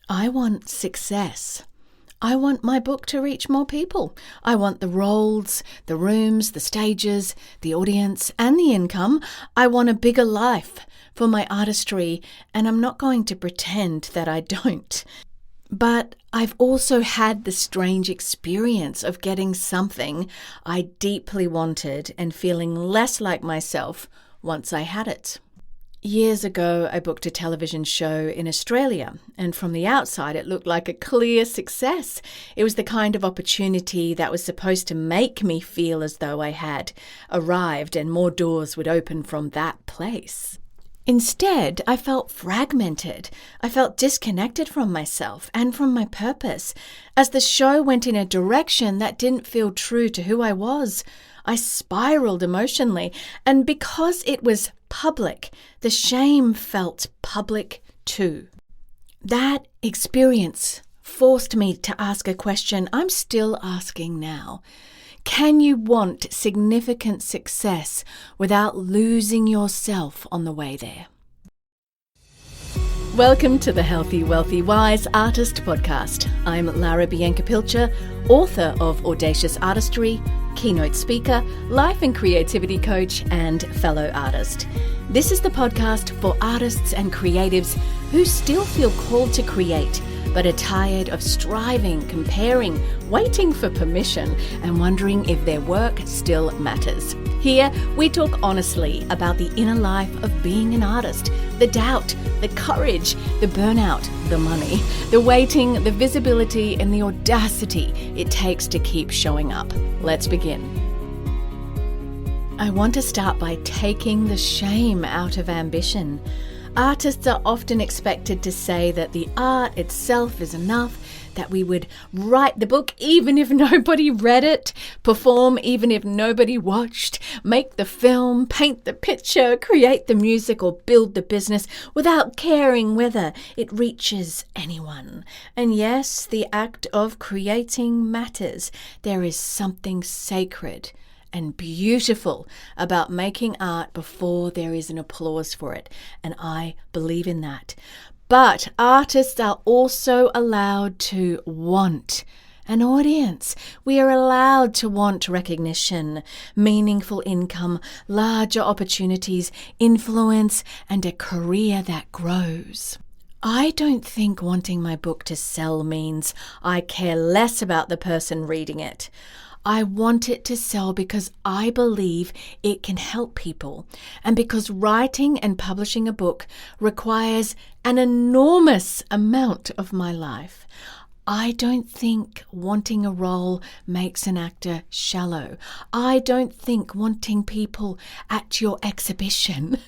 I want success. I want my book to reach more people. I want the roles, the rooms, the stages, the audience, and the income. I want a bigger life for my artistry, and I'm not going to pretend that I don't. But I've also had the strange experience of getting something I deeply wanted and feeling less like myself once I had it. Years ago, I booked a television show in Australia, and from the outside, it looked like a clear success. It was the kind of opportunity that was supposed to make me feel as though I had arrived and more doors would open from that place. Instead, I felt fragmented. I felt disconnected from myself and from my purpose, as the show went in a direction that didn't feel true to who I was. I spiraled emotionally, and because it was public, the shame felt public too. That experience forced me to ask a question I'm still asking now. Can you want significant success without losing yourself on the way there? Welcome to the Healthy, Wealthy, Wise Artist Podcast. I'm Lara Pilcher, author of Audacious Artistry, keynote speaker, life and creativity coach, and fellow artist. This is the podcast for artists and creatives who still feel called to create, but are tired of striving, comparing, waiting for permission, and wondering if their work still matters. Here, we talk honestly about the inner life of being an artist, the doubt, the courage, the burnout, the money, the waiting, the visibility, and the audacity it takes to keep showing up. Let's begin. I want to start by taking the shame out of ambition. Artists are often expected to say that the art itself is enough, that we would write the book even if nobody read it, perform even if nobody watched, make the film, paint the picture, create the music, or build the business without caring whether it reaches anyone. And yes, the act of creating matters. There is something sacred and beautiful about making art before there is an applause for it, and I believe in that. But artists are also allowed to want an audience. We are allowed to want recognition, meaningful income, larger opportunities, influence, and a career that grows. I don't think wanting my book to sell means I care less about the person reading it. I want it to sell because I believe it can help people, and because writing and publishing a book requires an enormous amount of my life. I don't think wanting a role makes an actor shallow. I don't think wanting people at your exhibition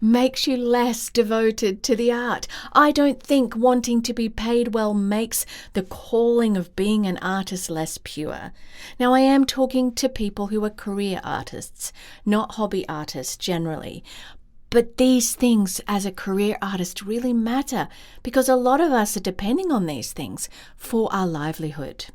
makes you less devoted to the art. I don't think wanting to be paid well makes the calling of being an artist less pure. Now, I am talking to people who are career artists, not hobby artists generally. But these things as a career artist really matter because a lot of us are depending on these things for our livelihood.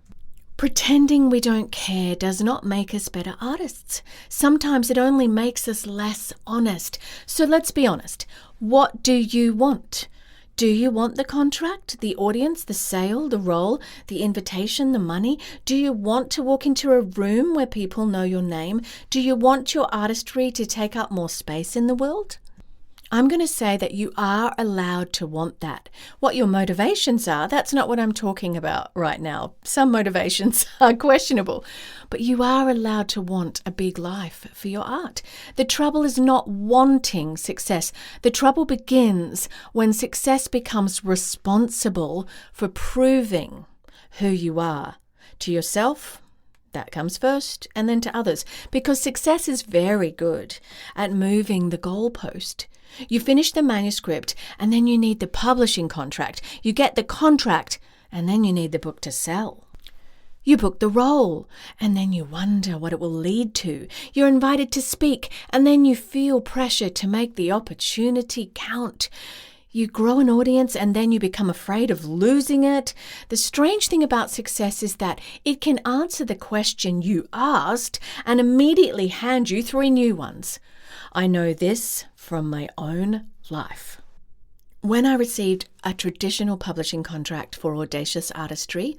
Pretending we don't care does not make us better artists. Sometimes it only makes us less honest. So let's be honest. What do you want? Do you want the contract, the audience, the sale, the role, the invitation, the money? Do you want to walk into a room where people know your name? Do you want your artistry to take up more space in the world? I'm going to say that you are allowed to want that. What your motivations are, that's not what I'm talking about right now. Some motivations are questionable, but you are allowed to want a big life for your art. The trouble is not wanting success. The trouble begins when success becomes responsible for proving who you are to yourself. That comes first, and then to others, because success is very good at moving the goalpost. You finish the manuscript, and then you need the publishing contract. You get the contract, and then you need the book to sell. You book the role, and then you wonder what it will lead to. You're invited to speak, and then you feel pressure to make the opportunity count. You grow an audience and then you become afraid of losing it. The strange thing about success is that it can answer the question you asked and immediately hand you 3 new ones. I know this from my own life. When I received a traditional publishing contract for Audacious Artistry,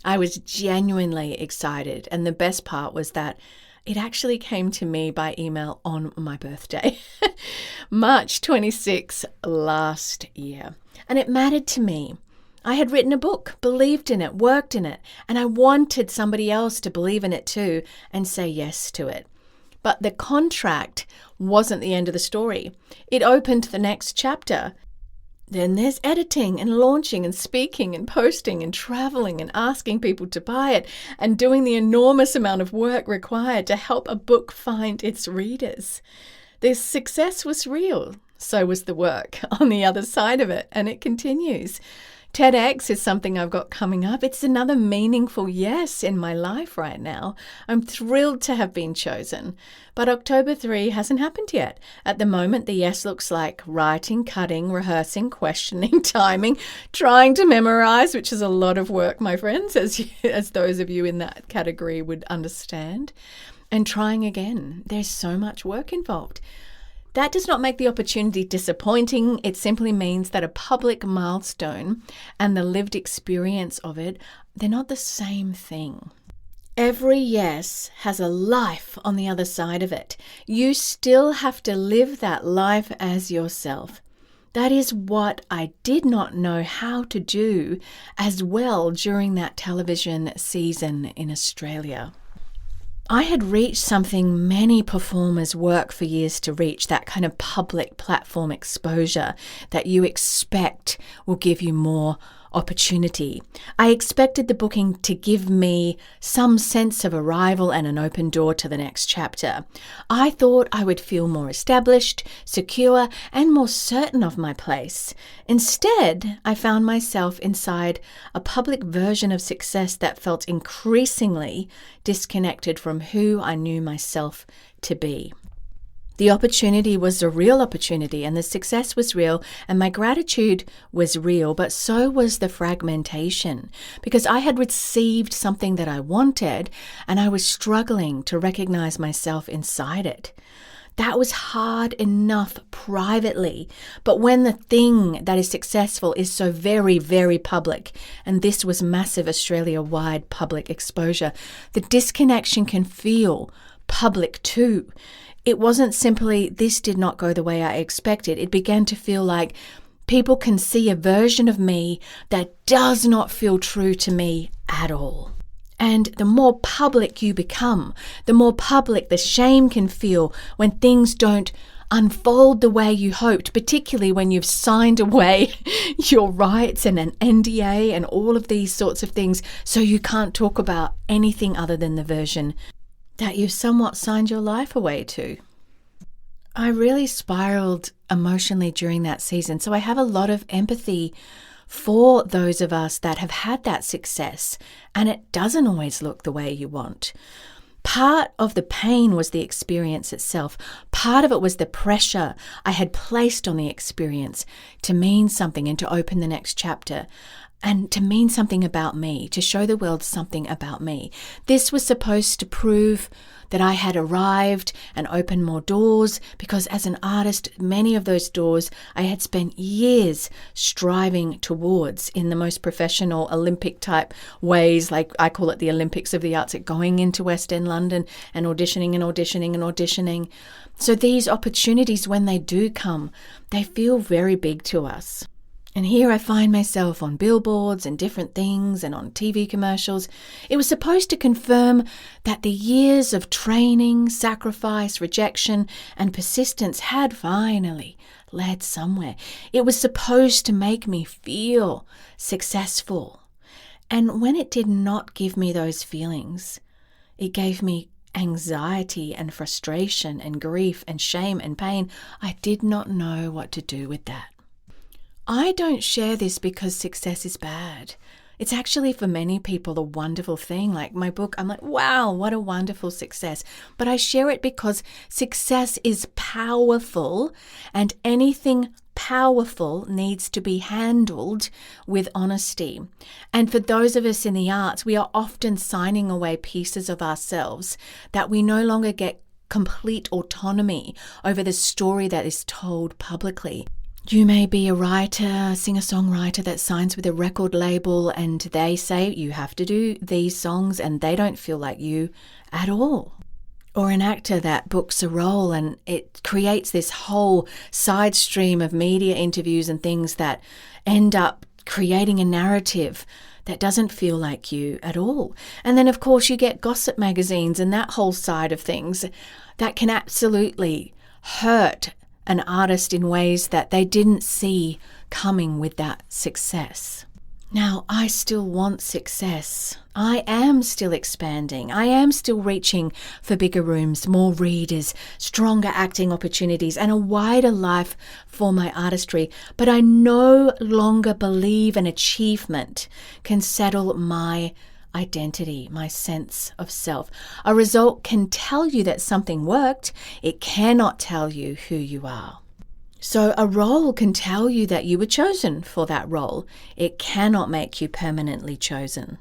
I was genuinely excited. And the best part was that it actually came to me by email on my birthday, March 26 last year. And it mattered to me. I had written a book, believed in it, worked in it, and I wanted somebody else to believe in it too and say yes to it. But the contract wasn't the end of the story. It opened the next chapter. Then there's editing and launching and speaking and posting and traveling and asking people to buy it and doing the enormous amount of work required to help a book find its readers. The success was real. So was the work on the other side of it, and it continues. TEDx is something I've got coming up. It's another meaningful yes in my life right now. I'm thrilled to have been chosen. But October 3 hasn't happened yet. At the moment, the yes looks like writing, cutting, rehearsing, questioning, timing, trying to memorize, which is a lot of work, my friends, as those of you in that category would understand, and trying again. There's so much work involved. That does not make the opportunity disappointing. It simply means that a public milestone and the lived experience of it, they're not the same thing. Every yes has a life on the other side of it. You still have to live that life as yourself. That is what I did not know how to do as well during that television season in Australia. I had reached something many performers work for years to reach, that kind of public platform exposure that you expect will give you more opportunity. I expected the booking to give me some sense of arrival and an open door to the next chapter. I thought I would feel more established, secure, and more certain of my place. Instead, I found myself inside a public version of success that felt increasingly disconnected from who I knew myself to be. The opportunity was a real opportunity, and the success was real, and my gratitude was real, but so was the fragmentation, because I had received something that I wanted, and I was struggling to recognize myself inside it. That was hard enough privately, but when the thing that is successful is so very, very public, and this was massive Australia-wide public exposure, the disconnection can feel public too. It wasn't simply, this did not go the way I expected. It began to feel like people can see a version of me that does not feel true to me at all. And the more public you become, the more public the shame can feel when things don't unfold the way you hoped, particularly when you've signed away your rights and an NDA and all of these sorts of things, so you can't talk about anything other than the version that you've somewhat signed your life away to. I really spiraled emotionally during that season, so I have a lot of empathy for those of us that have had that success, and it doesn't always look the way you want. Part of the pain was the experience itself. Part of it was the pressure I had placed on the experience to mean something and to open the next chapter. And to mean something about me, to show the world something about me. This was supposed to prove that I had arrived and opened more doors, because as an artist, many of those doors I had spent years striving towards in the most professional Olympic type ways, like I call it the Olympics of the arts, at going into West End London and auditioning and auditioning and auditioning. So these opportunities, when they do come, they feel very big to us. And here I find myself on billboards and different things and on TV commercials. It was supposed to confirm that the years of training, sacrifice, rejection, and persistence had finally led somewhere. It was supposed to make me feel successful. And when it did not give me those feelings, it gave me anxiety and frustration and grief and shame and pain. I did not know what to do with that. I don't share this because success is bad. It's actually for many people a wonderful thing. Like my book, I'm like, wow, what a wonderful success. But I share it because success is powerful, and anything powerful needs to be handled with honesty. And for those of us in the arts, we are often signing away pieces of ourselves that we no longer get complete autonomy over the story that is told publicly. You may be a writer, singer-songwriter that signs with a record label and they say you have to do these songs and they don't feel like you at all. Or an actor that books a role and it creates this whole side stream of media interviews and things that end up creating a narrative that doesn't feel like you at all. And then, of course, you get gossip magazines and that whole side of things that can absolutely hurt an artist in ways that they didn't see coming with that success. Now, I still want success. I am still expanding. I am still reaching for bigger rooms, more readers, stronger acting opportunities, and a wider life for my artistry. But I no longer believe an achievement can settle my identity, my sense of self. A result can tell you that something worked. It cannot tell you who you are. So a role can tell you that you were chosen for that role. It cannot make you permanently chosen.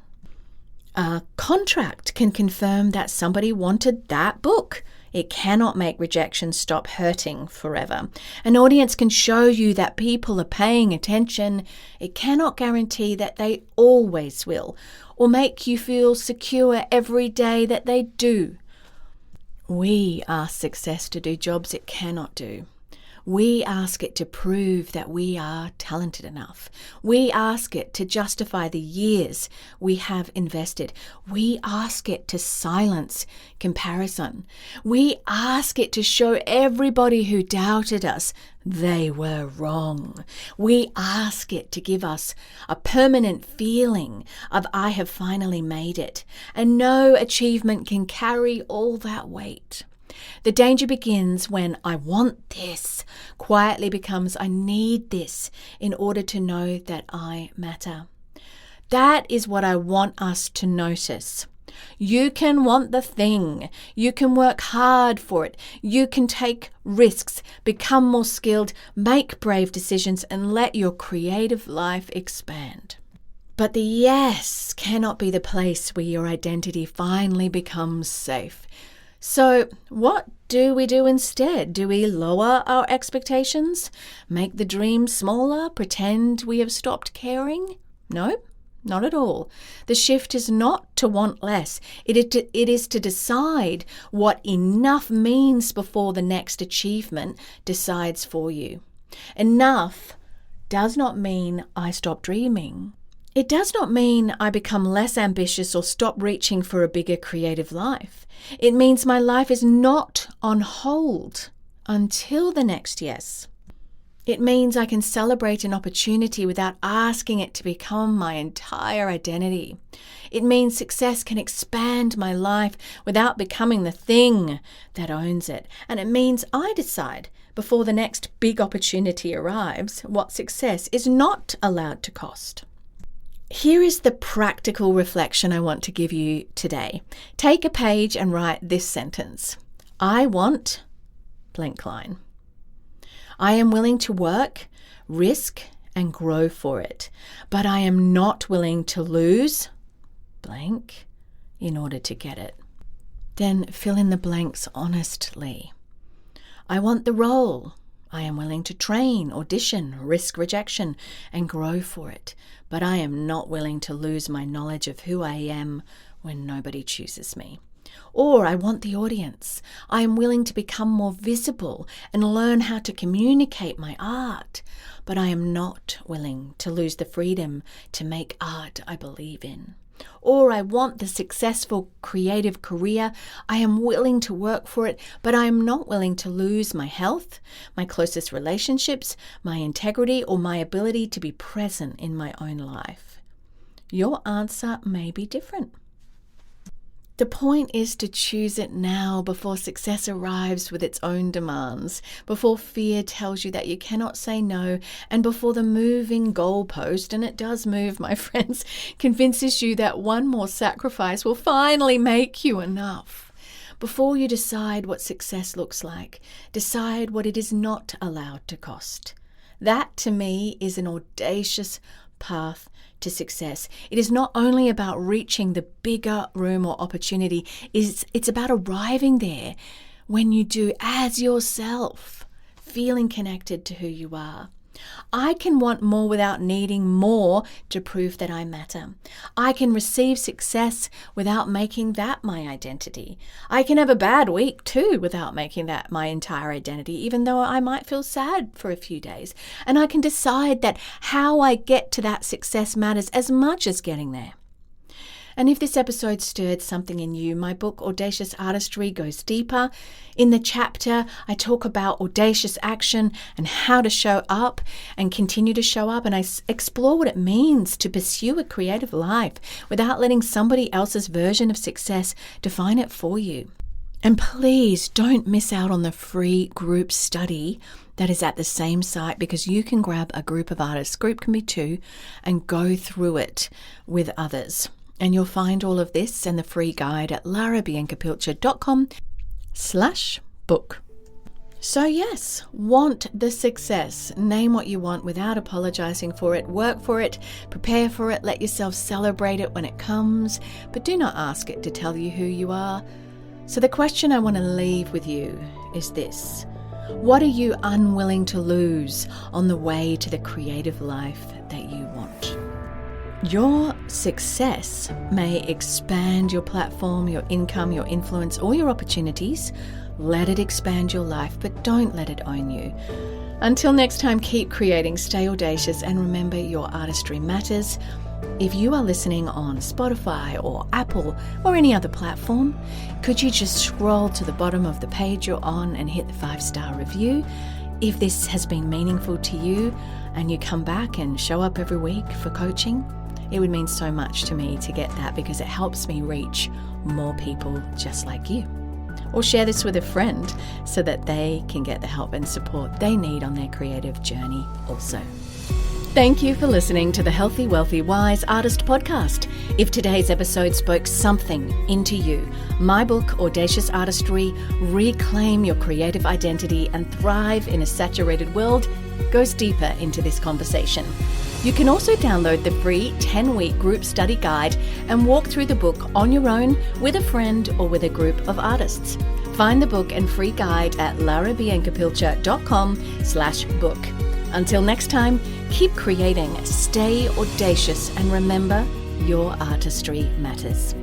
A contract can confirm that somebody wanted that book. It cannot make rejection stop hurting forever. An audience can show you that people are paying attention. It cannot guarantee that they always will, or make you feel secure every day that they do. We ask success to do jobs it cannot do. We ask it to prove that we are talented enough. We ask it to justify the years we have invested. We ask it to silence comparison. We ask it to show everybody who doubted us they were wrong. We ask it to give us a permanent feeling of I have finally made it. And no achievement can carry all that weight. The danger begins when I want this quietly becomes I need this in order to know that I matter. That is what I want us to notice. You can want the thing. You can work hard for it. You can take risks, become more skilled, make brave decisions, and let your creative life expand. But the yes cannot be the place where your identity finally becomes safe. So what do we do instead? Do we lower our expectations? Make the dream smaller? Pretend we have stopped caring? No, not at all. The shift is not to want less. It is to decide what enough means before the next achievement decides for you. Enough does not mean I stop dreaming. It does not mean I become less ambitious or stop reaching for a bigger creative life. It means my life is not on hold until the next yes. It means I can celebrate an opportunity without asking it to become my entire identity. It means success can expand my life without becoming the thing that owns it. And it means I decide before the next big opportunity arrives what success is not allowed to cost. Here is the practical reflection I want to give you today. Take a page and write this sentence. I want blank line. I am willing to work, risk, and grow for it, but I am not willing to lose blank in order to get it. Then fill in the blanks honestly. I want the role. I am willing to train, audition, risk rejection, and grow for it. But I am not willing to lose my knowledge of who I am when nobody chooses me. Or I want the audience. I am willing to become more visible and learn how to communicate my art. But I am not willing to lose the freedom to make art I believe in. Or I want the successful creative career. I am willing to work for it, but I am not willing to lose my health, my closest relationships, my integrity, or my ability to be present in my own life. Your answer may be different. The point is to choose it now before success arrives with its own demands, before fear tells you that you cannot say no, and before the moving goalpost, and it does move, my friends, convinces you that one more sacrifice will finally make you enough. Before you decide what success looks like, decide what it is not allowed to cost. That, to me, is an audacious path to success. It is not only about reaching the bigger room or opportunity, it's about arriving there when you do as yourself, feeling connected to who you are. I can want more without needing more to prove that I matter. I can receive success without making that my identity. I can have a bad week too without making that my entire identity, even though I might feel sad for a few days. And I can decide that how I get to that success matters as much as getting there. And if this episode stirred something in you, my book, Audacious Artistry, goes deeper. In the chapter, I talk about audacious action and how to show up and continue to show up. And I explore what it means to pursue a creative life without letting somebody else's version of success define it for you. And please don't miss out on the free group study that is at the same site, because you can grab a group of artists, group can be 2, and go through it with others. And you'll find all of this and the free guide at larabiancapilcher.com/book. So yes, want the success. Name what you want without apologizing for it. Work for it, prepare for it, let yourself celebrate it when it comes, but do not ask it to tell you who you are. So the question I want to leave with you is this: what are you unwilling to lose on the way to the creative life that you want? Your success may expand your platform, your income, your influence, or your opportunities. Let it expand your life, but don't let it own you. Until next time, keep creating, stay audacious, and remember your artistry matters. If you are listening on Spotify or Apple or any other platform, could you just scroll to the bottom of the page you're on and hit the 5-star review? If this has been meaningful to you and you come back and show up every week for coaching, it would mean so much to me to get that, because it helps me reach more people just like you. Or share this with a friend so that they can get the help and support they need on their creative journey also. Thank you for listening to the Healthy, Wealthy, Wise Artist podcast. If today's episode spoke something into you, my book, Audacious Artistry, Reclaim Your Creative Identity and Thrive in a Saturated World, goes deeper into this conversation. You can also download the free 10-week group study guide and walk through the book on your own with a friend or with a group of artists. Find the book and free guide at larabiancapilcher.com/book. Until next time, keep creating, stay audacious, and remember, your artistry matters.